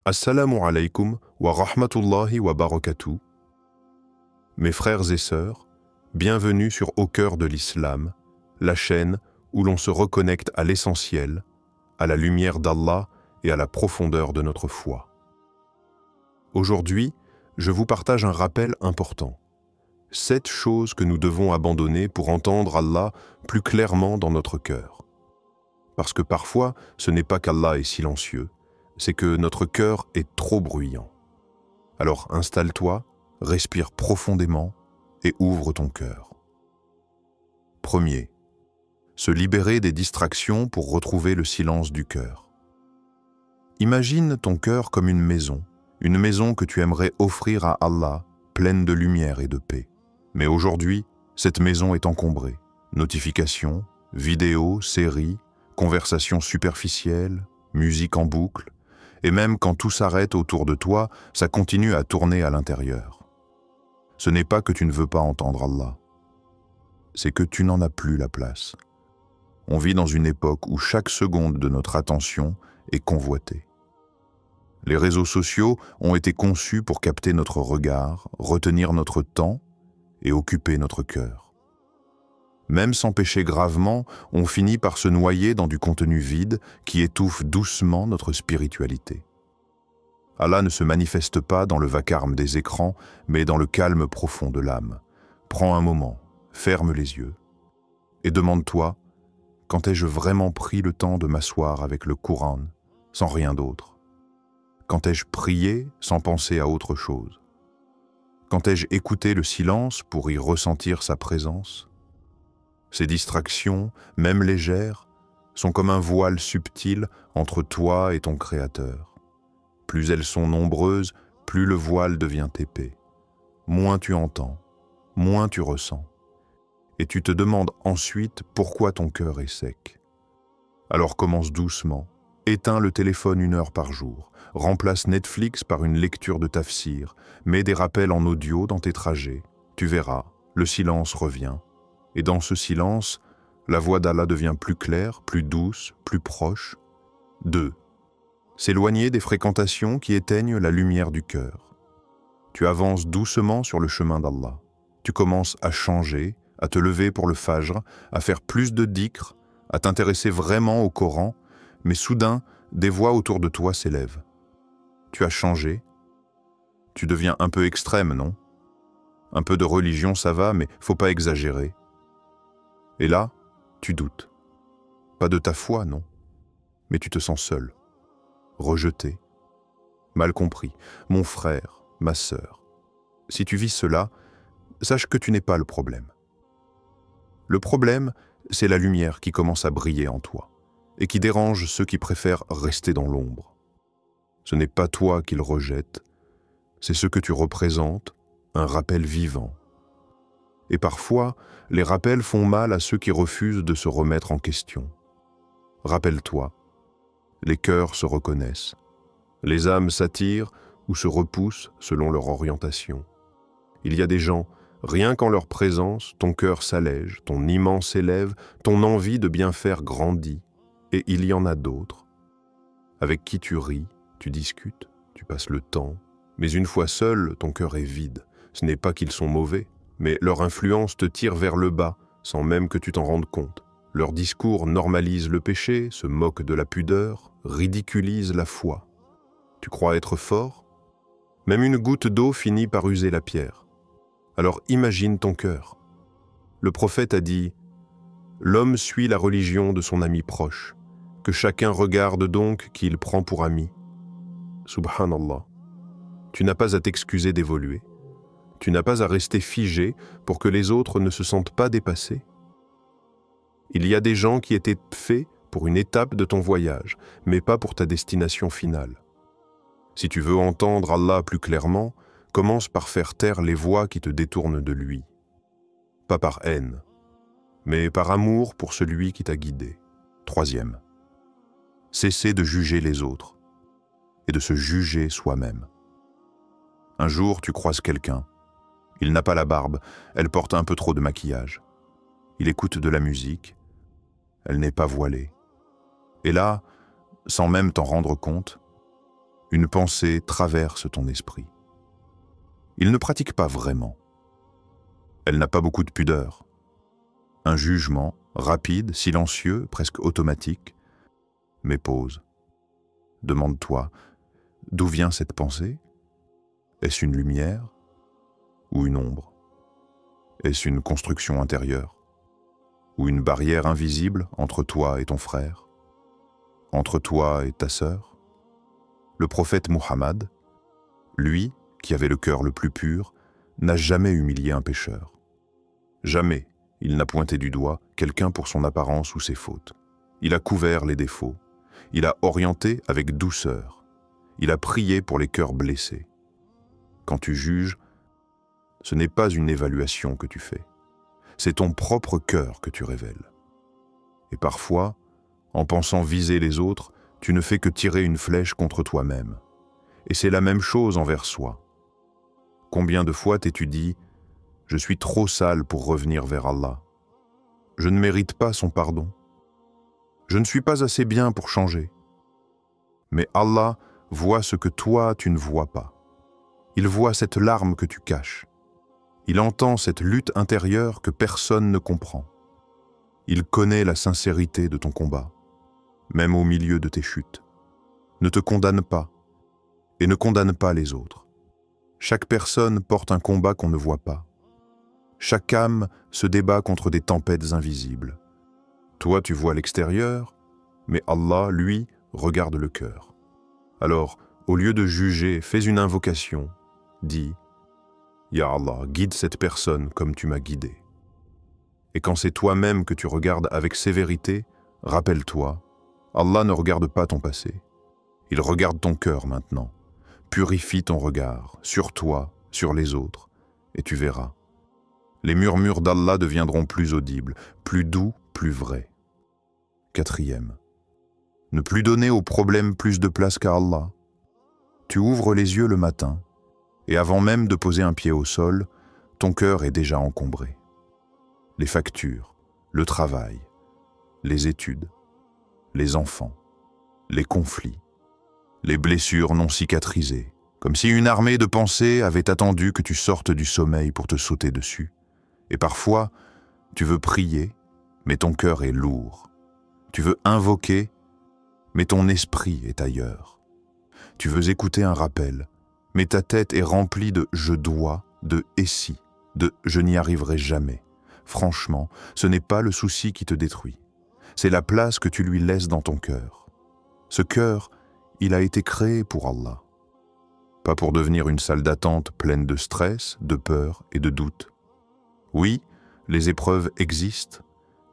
Assalamu alaikum wa rahmatullahi wa barakatuh. Mes frères et sœurs, bienvenue sur Au cœur de l'Islam, la chaîne où l'on se reconnecte à l'essentiel, à la lumière d'Allah et à la profondeur de notre foi. Aujourd'hui, je vous partage un rappel important. 7 choses que nous devons abandonner pour entendre Allah plus clairement dans notre cœur. Parce que parfois, ce n'est pas qu'Allah est silencieux, c'est que notre cœur est trop bruyant. Alors installe-toi, respire profondément et ouvre ton cœur. Premier, se libérer des distractions pour retrouver le silence du cœur. Imagine ton cœur comme une maison que tu aimerais offrir à Allah, pleine de lumière et de paix. Mais aujourd'hui, cette maison est encombrée. Notifications, vidéos, séries, conversations superficielles, musique en boucle, et même quand tout s'arrête autour de toi, ça continue à tourner à l'intérieur. Ce n'est pas que tu ne veux pas entendre Allah, c'est que tu n'en as plus la place. On vit dans une époque où chaque seconde de notre attention est convoitée. Les réseaux sociaux ont été conçus pour capter notre regard, retenir notre temps et occuper notre cœur. Même sans pécher gravement, on finit par se noyer dans du contenu vide qui étouffe doucement notre spiritualité. Allah ne se manifeste pas dans le vacarme des écrans, mais dans le calme profond de l'âme. Prends un moment, ferme les yeux et demande-toi, quand ai-je vraiment pris le temps de m'asseoir avec le Coran, sans rien d'autre? Quand ai-je prié sans penser à autre chose? Quand ai-je écouté le silence pour y ressentir sa présence? Ces distractions, même légères, sont comme un voile subtil entre toi et ton Créateur. Plus elles sont nombreuses, plus le voile devient épais. Moins tu entends, moins tu ressens. Et tu te demandes ensuite pourquoi ton cœur est sec. Alors commence doucement, éteins le téléphone 1 heure par jour, remplace Netflix par une lecture de tafsir, mets des rappels en audio dans tes trajets. Tu verras, le silence revient. Et dans ce silence, la voix d'Allah devient plus claire, plus douce, plus proche. 2. S'éloigner des fréquentations qui éteignent la lumière du cœur. Tu avances doucement sur le chemin d'Allah. Tu commences à changer, à te lever pour le fajr, à faire plus de dhikr, à t'intéresser vraiment au Coran, mais soudain, des voix autour de toi s'élèvent. Tu as changé. Tu deviens un peu extrême, non? Un peu de religion, ça va, mais faut pas exagérer. Et là, tu doutes. Pas de ta foi, non, mais tu te sens seul, rejeté, mal compris. Mon frère, ma sœur, si tu vis cela, sache que tu n'es pas le problème. Le problème, c'est la lumière qui commence à briller en toi et qui dérange ceux qui préfèrent rester dans l'ombre. Ce n'est pas toi qu'ils rejettent, c'est ce que tu représentes, un rappel vivant. Et parfois, les rappels font mal à ceux qui refusent de se remettre en question. Rappelle-toi, les cœurs se reconnaissent. Les âmes s'attirent ou se repoussent selon leur orientation. Il y a des gens, rien qu'en leur présence, ton cœur s'allège, ton immense élève, ton envie de bien faire grandit. Et il y en a d'autres, avec qui tu ris, tu discutes, tu passes le temps, mais une fois seul, ton cœur est vide. Ce n'est pas qu'ils sont mauvais, mais leur influence te tire vers le bas, sans même que tu t'en rendes compte. Leur discours normalise le péché, se moque de la pudeur, ridiculise la foi. Tu crois être fort? Même une goutte d'eau finit par user la pierre. Alors imagine ton cœur. Le prophète a dit « L'homme suit la religion de son ami proche, que chacun regarde donc qui il prend pour ami. » Subhanallah. Tu n'as pas à t'excuser d'évoluer. Tu n'as pas à rester figé pour que les autres ne se sentent pas dépassés. Il y a des gens qui étaient faits pour une étape de ton voyage, mais pas pour ta destination finale. Si tu veux entendre Allah plus clairement, commence par faire taire les voix qui te détournent de lui. Pas par haine, mais par amour pour celui qui t'a guidé. 3e. Cesser de juger les autres et de se juger soi-même. Un jour, tu croises quelqu'un. Il n'a pas la barbe, elle porte un peu trop de maquillage. Il écoute de la musique, elle n'est pas voilée. Et là, sans même t'en rendre compte, une pensée traverse ton esprit. Il ne pratique pas vraiment. Elle n'a pas beaucoup de pudeur. Un jugement, rapide, silencieux, presque automatique, mais pause. Demande-toi, d'où vient cette pensée? Est-ce une lumière ou une ombre? Est-ce une construction intérieure ou une barrière invisible entre toi et ton frère, entre toi et ta sœur? Le prophète Muhammad, lui, qui avait le cœur le plus pur, n'a jamais humilié un pécheur. Jamais il n'a pointé du doigt quelqu'un pour son apparence ou ses fautes. Il a couvert les défauts. Il a orienté avec douceur. Il a prié pour les cœurs blessés. Quand tu juges, ce n'est pas une évaluation que tu fais. C'est ton propre cœur que tu révèles. Et parfois, en pensant viser les autres, tu ne fais que tirer une flèche contre toi-même. Et c'est la même chose envers soi. Combien de fois t'es-tu dit « Je suis trop sale pour revenir vers Allah. Je ne mérite pas son pardon. Je ne suis pas assez bien pour changer. » Mais Allah voit ce que toi tu ne vois pas. Il voit cette larme que tu caches. Il entend cette lutte intérieure que personne ne comprend. Il connaît la sincérité de ton combat, même au milieu de tes chutes. Ne te condamne pas et ne condamne pas les autres. Chaque personne porte un combat qu'on ne voit pas. Chaque âme se débat contre des tempêtes invisibles. Toi, tu vois l'extérieur, mais Allah, lui, regarde le cœur. Alors, au lieu de juger, fais une invocation. Dis « Ya Allah, guide cette personne comme tu m'as guidé. » Et quand c'est toi-même que tu regardes avec sévérité, rappelle-toi, Allah ne regarde pas ton passé. Il regarde ton cœur maintenant. Purifie ton regard, sur toi, sur les autres, et tu verras. Les murmures d'Allah deviendront plus audibles, plus doux, plus vrais. 4e. Ne plus donner aux problèmes plus de place qu'à Allah. Tu ouvres les yeux le matin, et avant même de poser un pied au sol, ton cœur est déjà encombré. Les factures, le travail, les études, les enfants, les conflits, les blessures non cicatrisées, comme si une armée de pensées avait attendu que tu sortes du sommeil pour te sauter dessus. Et parfois, tu veux prier, mais ton cœur est lourd. Tu veux invoquer, mais ton esprit est ailleurs. Tu veux écouter un rappel, mais ta tête est remplie de « je dois », de « et si », de « je n'y arriverai jamais ». Franchement, ce n'est pas le souci qui te détruit. C'est la place que tu lui laisses dans ton cœur. Ce cœur, il a été créé pour Allah. Pas pour devenir une salle d'attente pleine de stress, de peur et de doute. Oui, les épreuves existent,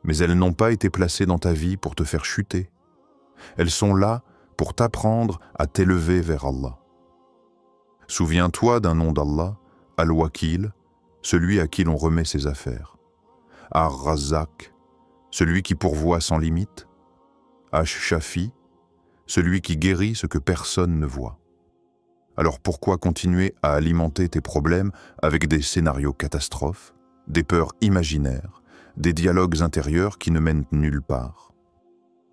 mais elles n'ont pas été placées dans ta vie pour te faire chuter. Elles sont là pour t'apprendre à t'élever vers Allah. Souviens-toi d'un nom d'Allah, Al-Wakil, celui à qui l'on remet ses affaires. Ar-Razzaq, celui qui pourvoit sans limite. Ash-Shafi, celui qui guérit ce que personne ne voit. Alors pourquoi continuer à alimenter tes problèmes avec des scénarios catastrophes, des peurs imaginaires, des dialogues intérieurs qui ne mènent nulle part?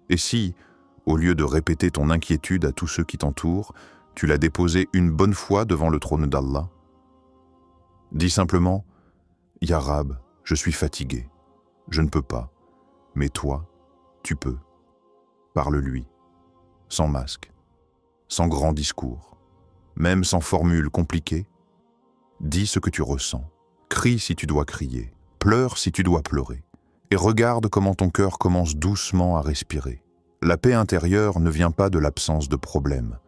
Et si, au lieu de répéter ton inquiétude à tous ceux qui t'entourent, tu l'as déposée une bonne fois devant le trône d'Allah? Dis simplement « Ya Rab, je suis fatigué, je ne peux pas, mais toi, tu peux. » Parle-lui, sans masque, sans grand discours, même sans formule compliquée. Dis ce que tu ressens, crie si tu dois crier, pleure si tu dois pleurer, et regarde comment ton cœur commence doucement à respirer. La paix intérieure ne vient pas de l'absence de problème.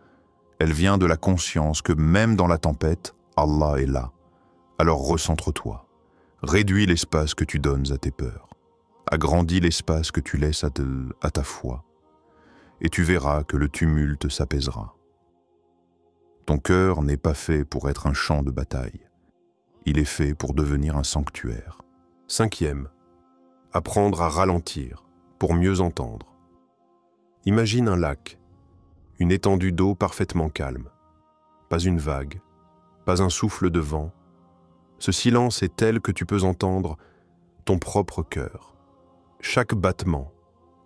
Elle vient de la conscience que même dans la tempête, Allah est là. Alors recentre-toi. Réduis l'espace que tu donnes à tes peurs. Agrandis l'espace que tu laisses à ta foi. Et tu verras que le tumulte s'apaisera. Ton cœur n'est pas fait pour être un champ de bataille. Il est fait pour devenir un sanctuaire. 5e. Apprendre à ralentir pour mieux entendre. Imagine un lac, une étendue d'eau parfaitement calme. Pas une vague, pas un souffle de vent. Ce silence est tel que tu peux entendre ton propre cœur. Chaque battement,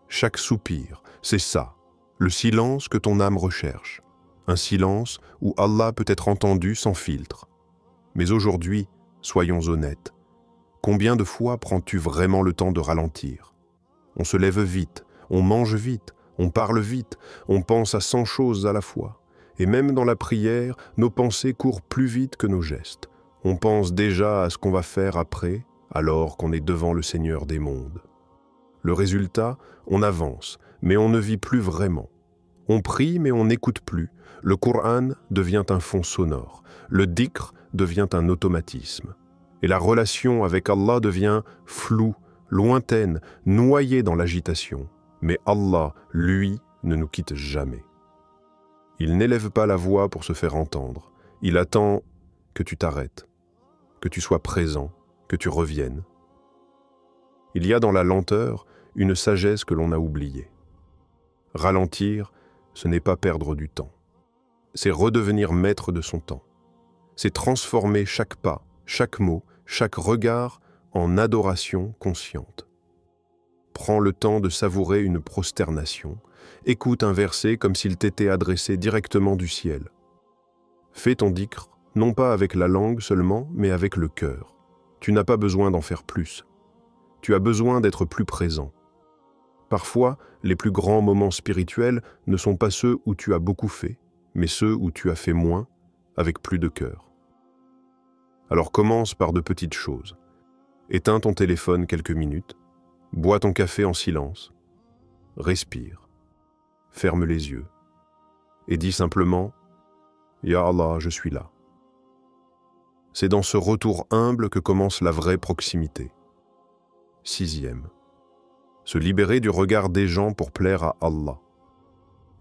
chaque soupir, c'est ça, le silence que ton âme recherche. un silence où Allah peut être entendu sans filtre. Mais aujourd'hui, soyons honnêtes, combien de fois prends-tu vraiment le temps de ralentir? On se lève vite, on mange vite, on parle vite, on pense à 100 choses à la fois. Et même dans la prière, nos pensées courent plus vite que nos gestes. On pense déjà à ce qu'on va faire après, alors qu'on est devant le Seigneur des mondes. Le résultat, on avance, mais on ne vit plus vraiment. On prie, mais on n'écoute plus. Le Coran devient un fond sonore. Le dhikr devient un automatisme. Et la relation avec Allah devient floue, lointaine, noyée dans l'agitation. Mais Allah, lui, ne nous quitte jamais. Il n'élève pas la voix pour se faire entendre. Il attend que tu t'arrêtes, que tu sois présent, que tu reviennes. Il y a dans la lenteur une sagesse que l'on a oubliée. Ralentir, ce n'est pas perdre du temps. C'est redevenir maître de son temps. C'est transformer chaque pas, chaque mot, chaque regard en adoration consciente. Prends le temps de savourer une prosternation. Écoute un verset comme s'il t'était adressé directement du ciel. Fais ton dhikr, non pas avec la langue seulement, mais avec le cœur. Tu n'as pas besoin d'en faire plus. Tu as besoin d'être plus présent. Parfois, les plus grands moments spirituels ne sont pas ceux où tu as beaucoup fait, mais ceux où tu as fait moins, avec plus de cœur. Alors commence par de petites choses. Éteins ton téléphone quelques minutes, bois ton café en silence, respire, ferme les yeux et dis simplement « Ya Allah, je suis là ». C'est dans ce retour humble que commence la vraie proximité. 6e. Se libérer du regard des gens pour plaire à Allah.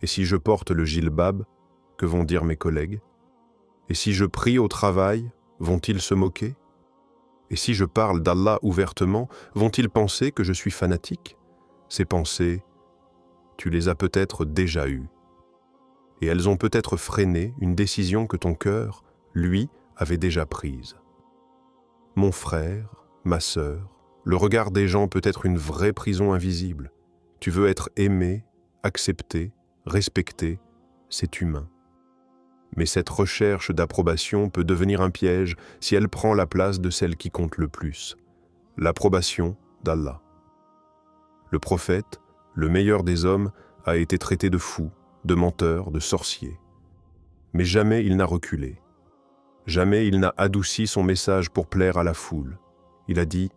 Et si je porte le jilbab, que vont dire mes collègues? Et si je prie au travail, vont-ils se moquer? Et si je parle d'Allah ouvertement, vont-ils penser que je suis fanatique? Ces pensées, tu les as peut-être déjà eues. Et elles ont peut-être freiné une décision que ton cœur, lui, avait déjà prise. Mon frère, ma sœur, le regard des gens peut être une vraie prison invisible. Tu veux être aimé, accepté, respecté, c'est humain. Mais cette recherche d'approbation peut devenir un piège si elle prend la place de celle qui compte le plus, l'approbation d'Allah. Le prophète, le meilleur des hommes, a été traité de fou, de menteur, de sorcier. Mais jamais il n'a reculé. Jamais il n'a adouci son message pour plaire à la foule. Il a dit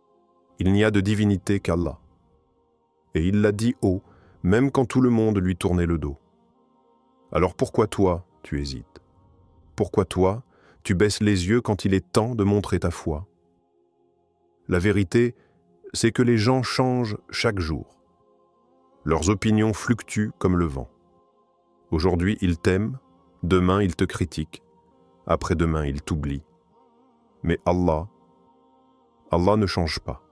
« Il n'y a de divinité qu'Allah ». Et il l'a dit haut, même quand tout le monde lui tournait le dos. Alors pourquoi toi, tu hésites? Pourquoi toi, tu baisses les yeux quand il est temps de montrer ta foi? La vérité, c'est que les gens changent chaque jour. Leurs opinions fluctuent comme le vent. Aujourd'hui, ils t'aiment, demain, ils te critiquent, après-demain, ils t'oublient. Mais Allah ne change pas.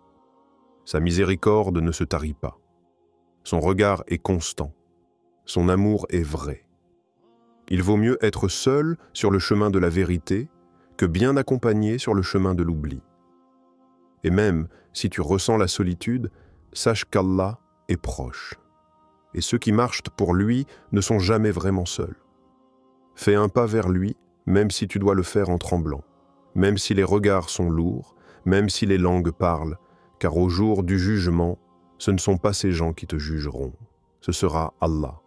Sa miséricorde ne se tarit pas. Son regard est constant. Son amour est vrai. Il vaut mieux être seul sur le chemin de la vérité que bien accompagné sur le chemin de l'oubli. Et même si tu ressens la solitude, sache qu'Allah est proche. Et ceux qui marchent pour lui ne sont jamais vraiment seuls. Fais un pas vers lui, même si tu dois le faire en tremblant, même si les regards sont lourds, même si les langues parlent, car au jour du jugement, ce ne sont pas ces gens qui te jugeront, ce sera Allah.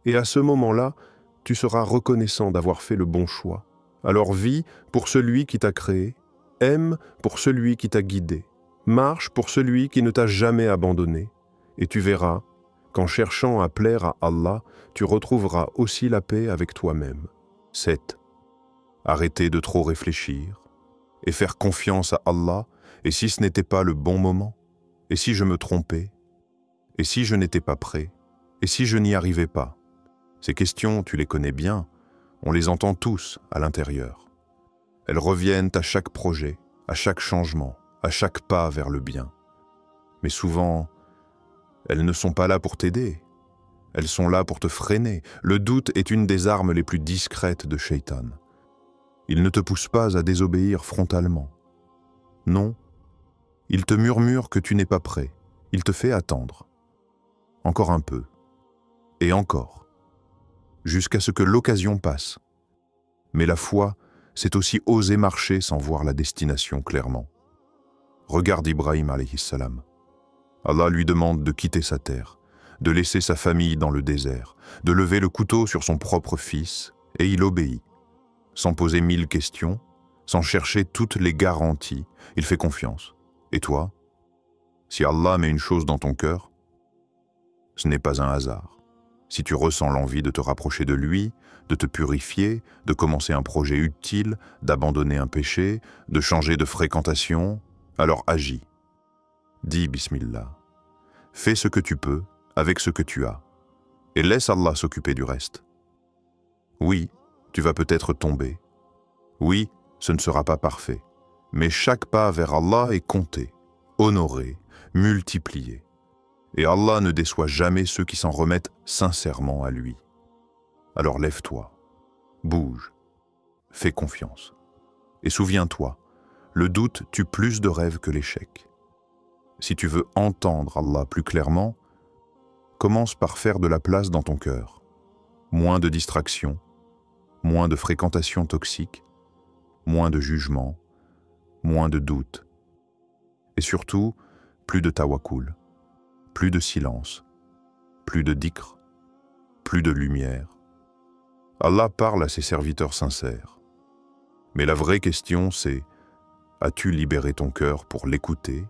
Et à ce moment-là, tu seras reconnaissant d'avoir fait le bon choix. Alors vis pour celui qui t'a créé, aime pour celui qui t'a guidé, marche pour celui qui ne t'a jamais abandonné, et tu verras qu'en cherchant à plaire à Allah, tu retrouveras aussi la paix avec toi-même. 7. Arrêter de trop réfléchir et faire confiance à Allah, et si ce n'était pas le bon moment, et si je me trompais, et si je n'étais pas prêt, et si je n'y arrivais pas. Ces questions, tu les connais bien, on les entend tous à l'intérieur. Elles reviennent à chaque projet, à chaque changement, à chaque pas vers le bien. Mais souvent, elles ne sont pas là pour t'aider. Elles sont là pour te freiner. Le doute est une des armes les plus discrètes de Shaitan. Il ne te pousse pas à désobéir frontalement. Non, il te murmure que tu n'es pas prêt. Il te fait attendre. Encore un peu. Et encore. jusqu'à ce que l'occasion passe. Mais la foi, c'est aussi oser marcher sans voir la destination clairement. Regarde Ibrahim alayhi salam. Allah lui demande de quitter sa terre, de laisser sa famille dans le désert, de lever le couteau sur son propre fils, et il obéit. Sans poser 1000 questions, sans chercher toutes les garanties, il fait confiance. Et toi? Si Allah met une chose dans ton cœur, ce n'est pas un hasard. Si tu ressens l'envie de te rapprocher de lui, de te purifier, de commencer un projet utile, d'abandonner un péché, de changer de fréquentation, alors agis. Dis Bismillah. Fais ce que tu peux avec ce que tu as et laisse Allah s'occuper du reste. Oui, tu vas peut-être tomber. Oui, ce ne sera pas parfait. Mais chaque pas vers Allah est compté, honoré, multiplié. Et Allah ne déçoit jamais ceux qui s'en remettent sincèrement à lui. Alors lève-toi, bouge, fais confiance. Et souviens-toi, le doute tue plus de rêves que l'échec. Si tu veux entendre Allah plus clairement, commence par faire de la place dans ton cœur. Moins de distractions, moins de fréquentation toxique, moins de jugement, moins de doute. Et surtout, plus de tawakkul, plus de silence, plus de dhikr, plus de lumière. Allah parle à ses serviteurs sincères. Mais la vraie question c'est, as-tu libéré ton cœur pour l'écouter?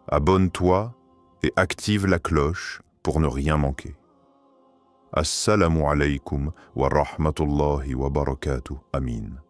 Abonne-toi et active la cloche pour ne rien manquer. Assalamu alaykum wa rahmatullahi wa barakatuh. Amin.